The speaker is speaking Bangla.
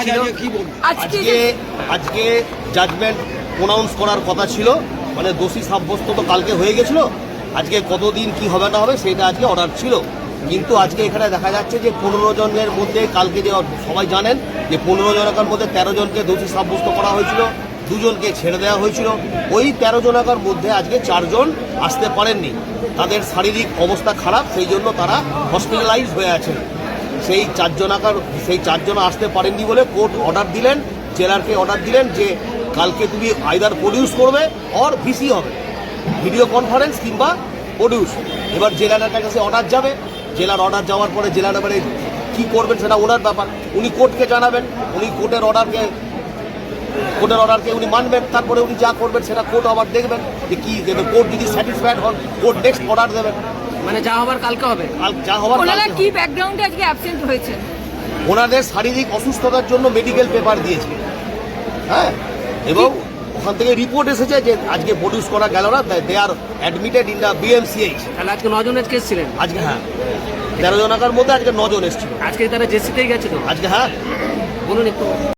ছিল। আজকে জাজমেন্ট প্রোনাউন্স করার কথা ছিল, মানে দোষী সাব্যস্ত তো কালকে হয়ে গেছিল। আজকে কতদিন কি হবে না হবে সেটা আজকে অর্ডার ছিল, কিন্তু আজকে এখানে দেখা যাচ্ছে যে 15 জনের মধ্যে কালকে যে সবাই জানেন যে 15 জনকার মধ্যে 13 জনকে দোষী সাব্যস্ত করা হয়েছিল, 2 জনকে ছেড়ে দেওয়া হয়েছিল। ওই 13 জনকার মধ্যে আজকে 4 জন আসতে পারেননি, তাদের শারীরিক অবস্থা খারাপ, সেই জন্য তারা হসপিটালাইজ হয়ে আছেন। সেই 4 জন আসতে পারেননি বলে কোর্ট অর্ডার দিলেন, জেলারকে অর্ডার দিলেন যে কালকে তুমি আইদার প্রডিউস করবে অর ভিসি হবে, ভিডিও কনফারেন্স কিংবা প্রডিউস। এবার জেলারের কাছে অর্ডার যাবে, জেলার অর্ডার যাওয়ার পরে জেলার এবারে কী করবেন সেটা ওনার ব্যাপার, উনি কোর্টকে জানাবেন, উনি কোর্টের অর্ডারকে উনি মানবেন, তারপরে উনি যা করবেন সেটা কোর্ট আবার দেখবেন যে কী দেবে। কোর্ট যদি স্যাটিসফাইড হন কোর্ট নেক্সট অর্ডার দেবেন, মানে যা হবার কালকে হবে। যা হবার ওনারা কি ব্যাকগ্রাউন্ডে আজকে অ্যাবসেন্ট হয়েছে? ওনাদের শারীরিক অসুস্থতার জন্য মেডিকেল পেপার দিয়েছে, হ্যাঁ, এবং ওখান থেকে রিপোর্ট এসেছে যে আজকে প্রডিউস করা গেল না, দে আর অ্যাডমিটেড ইন দ্য BMCH। তাহলে আজকে 9 জনের কেস ছিলেন আজকে, হ্যাঁ, 13 জনকার মধ্যে আজকে 9 জন এসেছিল। আজকে তারা জেসিতেই গেছিল আজকে, হ্যাঁ, বলুন একটু।